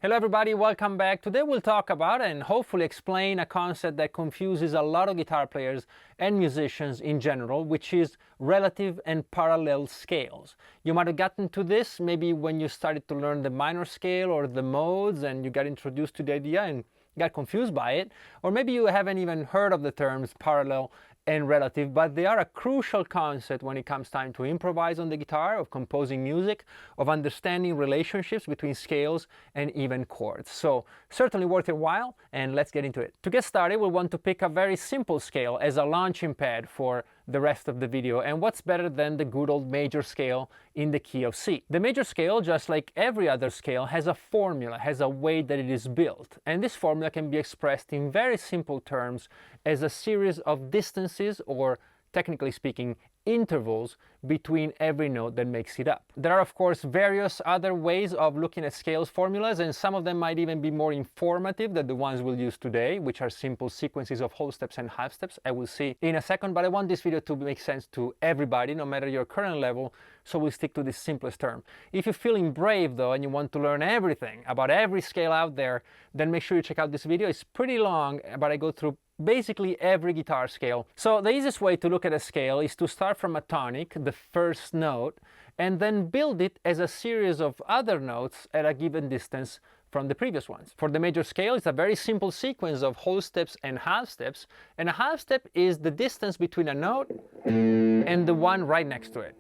Hello everybody, welcome back. Today we'll talk about and hopefully explain a concept that confuses a lot of guitar players and musicians in general, which is relative and parallel scales. You might have gotten to this maybe when you started to learn the minor scale or the modes and you got introduced to the idea and got confused by it, or maybe you haven't even heard of the terms parallel and relative, but they are a crucial concept when it comes time to improvise on the guitar, of composing music, of understanding relationships between scales and even chords. So certainly worth your while, and let's get into it. To get started, we'll want to pick a very simple scale as a launching pad for the rest of the video, and what's better than the good old major scale in the key of C. The major scale, just like every other scale, has a formula, has a way that it is built, and this formula can be expressed in very simple terms as a series of distances, or technically speaking, intervals between every note that makes it up. There are of course various other ways of looking at scales formulas, and some of them might even be more informative than the ones we'll use today, which are simple sequences of whole steps and half steps. I will see in a second, but I want this video to make sense to everybody, no matter your current level, so we'll stick to the simplest term. If you're feeling brave though and you want to learn everything about every scale out there, then make sure you check out this video. It's pretty long, but I go through basically every guitar scale. So the easiest way to look at a scale is to start from a tonic, the first note, and then build it as a series of other notes at a given distance from the previous ones. For the major scale, it's a very simple sequence of whole steps and half steps, and a half step is the distance between a note and the one right next to it.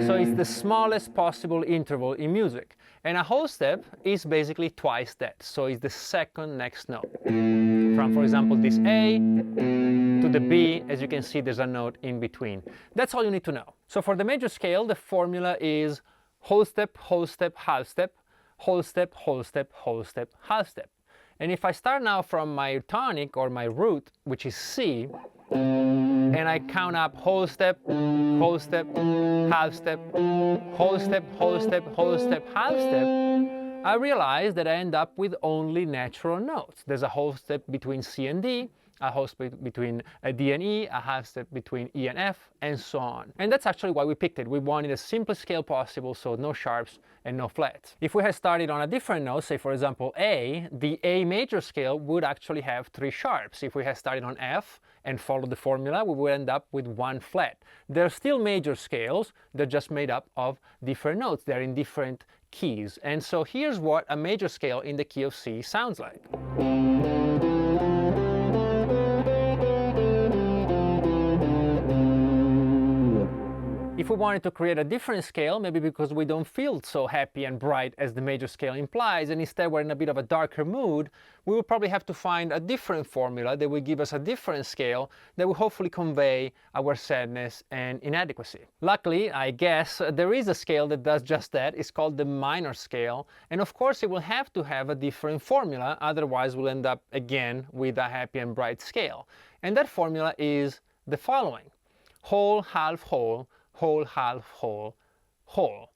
So it's the smallest possible interval in music. And a whole step is basically twice that, so it's the second next note. From, for example, this A to the B, as you can see, there's a note in between. That's all you need to know. So for the major scale, the formula is whole step, half step, whole step, whole step, whole step, half step. And if I start now from my tonic or my root, which is C, and I count up whole step, half step, whole step, whole step, half step, I realize that I end up with only natural notes. There's a whole step between C and D, a whole step between D and E, a half step between E and F, and so on. And that's actually why we picked it. We wanted the simplest scale possible, so no sharps and no flats. If we had started on a different note, say for example A, the A major scale would actually have 3 sharps. If we had started on F and followed the formula, we would end up with 1 flat. They're still major scales, they're just made up of different notes. They're in different keys. And so here's what a major scale in the key of C sounds like. If we wanted to create a different scale, maybe because we don't feel so happy and bright as the major scale implies, and instead we're in a bit of a darker mood, we will probably have to find a different formula that will give us a different scale that will hopefully convey our sadness and inadequacy. Luckily, I guess, there is a scale that does just that. It's called the minor scale, and of course it will have to have a different formula, otherwise we'll end up again with a happy and bright scale. And that formula is the following: whole, half, whole, whole, half, whole, whole.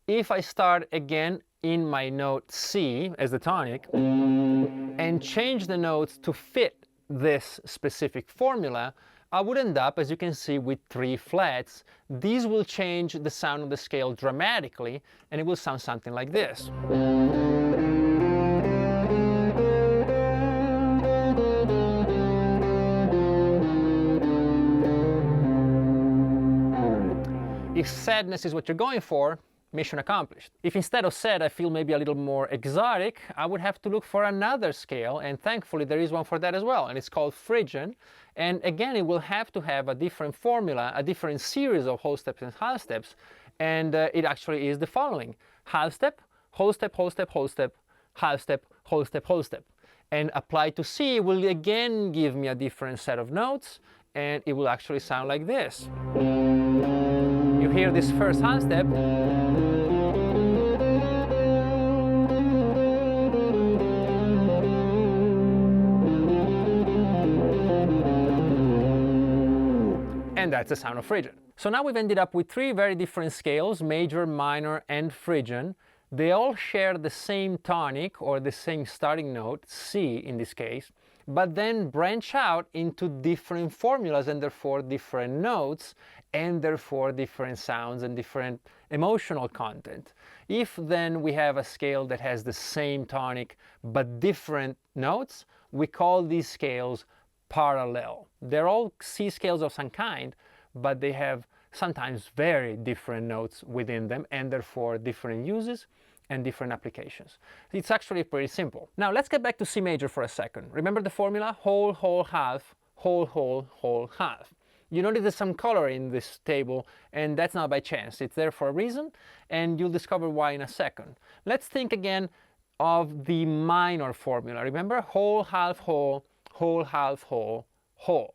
If I start again in my note C as the tonic and change the notes to fit this specific formula, I would end up, as you can see, with 3 flats. These will change the sound of the scale dramatically, and it will sound something like this. If sadness is what you're going for, mission accomplished. If instead of sad I feel maybe a little more exotic, I would have to look for another scale, and thankfully there is one for that as well, and it's called Phrygian. And again, it will have to have a different formula, a different series of whole steps and half steps, and it actually is the following: half step, whole step, whole step, whole step, half step, whole step, whole step. And applied to C will again give me a different set of notes, and it will actually sound like this. You hear this first half step, and that's the sound of Phrygian. So now we've ended up with 3 very different scales: major, minor, and Phrygian. They all share the same tonic, or the same starting note, C in this case, but then branch out into different formulas and therefore different notes, and therefore different sounds and different emotional content. If then we have a scale that has the same tonic but different notes, we call these scales parallel. They're all C scales of some kind, but they have sometimes very different notes within them and therefore different uses and different applications. It's actually pretty simple. Now let's get back to C major for a second. Remember the formula? Whole, whole, half, whole, whole, whole, half. You notice there's some color in this table, and that's not by chance. It's there for a reason, and you'll discover why in a second. Let's think again of the minor formula. Remember? Whole, half, whole, whole, half, whole, whole.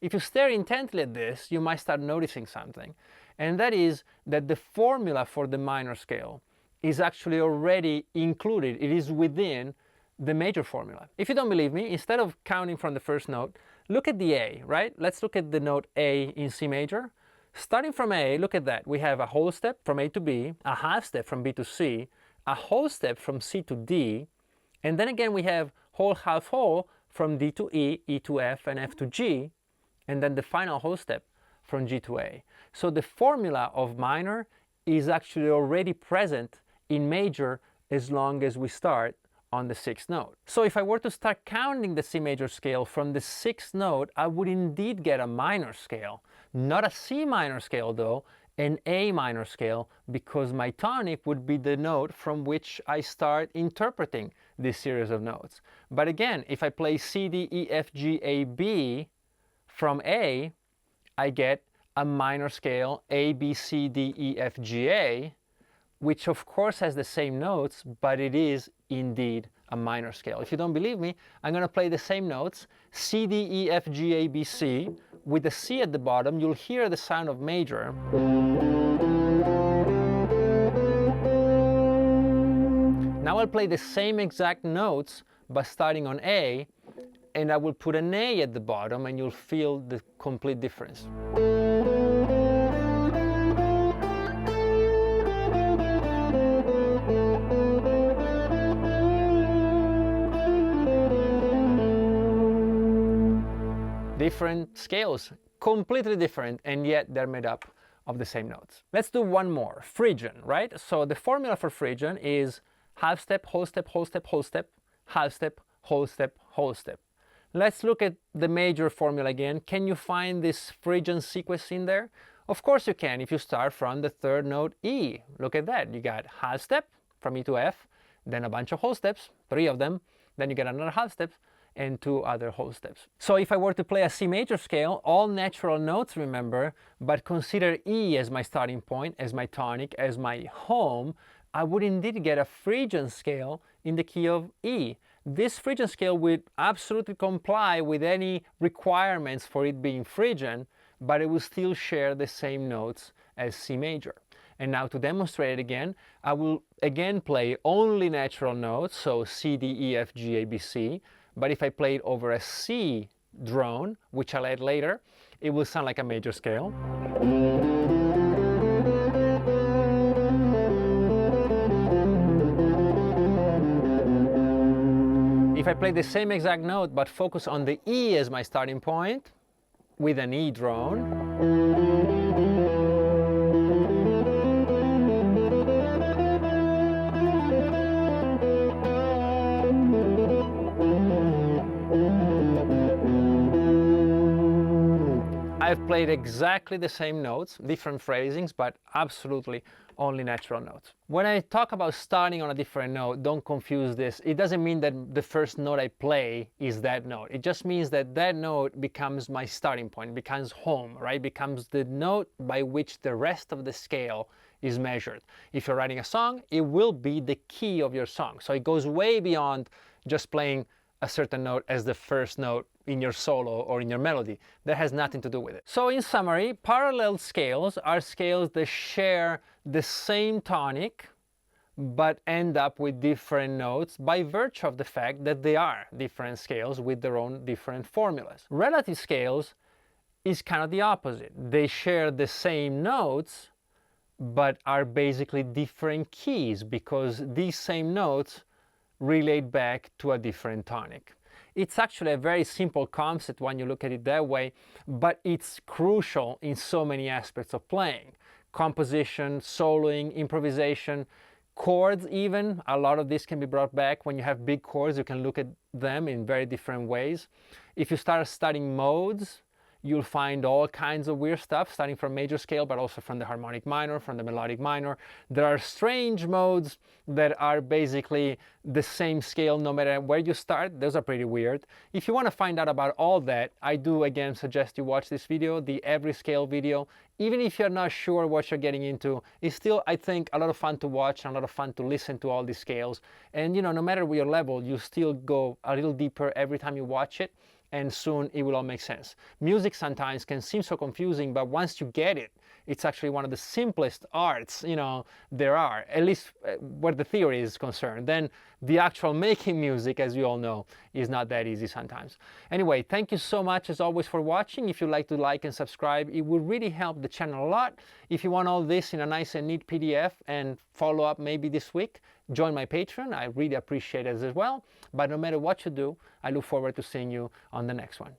If you stare intently at this, you might start noticing something, and that is that the formula for the minor scale is actually already included. It is within the major formula. If you don't believe me, instead of counting from the first note, look at the A, right? Let's look at the note A in C major. Starting from A, look at that. We have a whole step from A to B, a half step from B to C, a whole step from C to D, and then again we have whole, half, whole from D to E, E to F, and F to G, and then the final whole step from G to A. So the formula of minor is actually already present in major as long as we start on the sixth note. So if I were to start counting the C major scale from the sixth note, I would indeed get a minor scale. Not a C minor scale though, an A minor scale, because my tonic would be the note from which I start interpreting this series of notes. But again, if I play C, D, E, F, G, A, B from A, I get a minor scale A, B, C, D, E, F, G, A, which of course has the same notes, but it is indeed a minor scale. If you don't believe me, I'm going to play the same notes, C, D, E, F, G, A, B, C. With the C at the bottom, you'll hear the sound of major. Now I'll play the same exact notes, but starting on A, and I will put an A at the bottom, and you'll feel the complete difference. Different scales, completely different, and yet they're made up of the same notes. Let's do one more, Phrygian, right? So the formula for Phrygian is half step, whole step, whole step, whole step, half step, whole step, whole step. Let's look at the major formula again. Can you find this Phrygian sequence in there? Of course you can if you start from the third note E. Look at that. You got half step from E to F, then a bunch of whole steps, 3 of them, then you get another half step, and 2 other whole steps. So if I were to play a C major scale, all natural notes, remember, but consider E as my starting point, as my tonic, as my home, I would indeed get a Phrygian scale in the key of E. This Phrygian scale would absolutely comply with any requirements for it being Phrygian, but it will still share the same notes as C major. And now to demonstrate it again, I will again play only natural notes, so C, D, E, F, G, A, B, C. But if I play it over a C drone, which I'll add later, it will sound like a major scale. If I play the same exact note but focus on the E as my starting point with an E drone, I've played exactly the same notes, different phrasings, but absolutely only natural notes. When I talk about starting on a different note, don't confuse this. It doesn't mean that the first note I play is that note. It just means that that note becomes my starting point, becomes home, right? Becomes the note by which the rest of the scale is measured. If you're writing a song, it will be the key of your song. So it goes way beyond just playing a certain note as the first note in your solo or in your melody. That has nothing to do with it. So in summary, parallel scales are scales that share the same tonic but end up with different notes by virtue of the fact that they are different scales with their own different formulas. Relative scales is kind of the opposite. They share the same notes but are basically different keys because these same notes relate back to a different tonic. It's actually a very simple concept when you look at it that way, but it's crucial in so many aspects of playing. composition, soloing, improvisation, chords even. A lot of this can be brought back. When you have big chords, you can look at them in very different ways. If you start studying modes, you'll find all kinds of weird stuff, starting from major scale, but also from the harmonic minor, from the melodic minor. There are strange modes that are basically the same scale no matter where you start. Those are pretty weird. If you want to find out about all that, I do again suggest you watch this video, the every scale video. Even if you're not sure what you're getting into, it's still, I think, a lot of fun to watch and a lot of fun to listen to all these scales. And you know, no matter your level, you still go a little deeper every time you watch it, and soon it will all make sense. Music sometimes can seem so confusing, but once you get it, it's actually one of the simplest arts, you know, there are, at least where the theory is concerned. Then the actual making music, as you all know, is not that easy sometimes. Anyway, thank you so much as always for watching. If you'd like to like and subscribe, it would really help the channel a lot. If you want all this in a nice and neat PDF and follow up maybe this week, join my Patreon. I really appreciate it as well. But no matter what you do, I look forward to seeing you on the next one.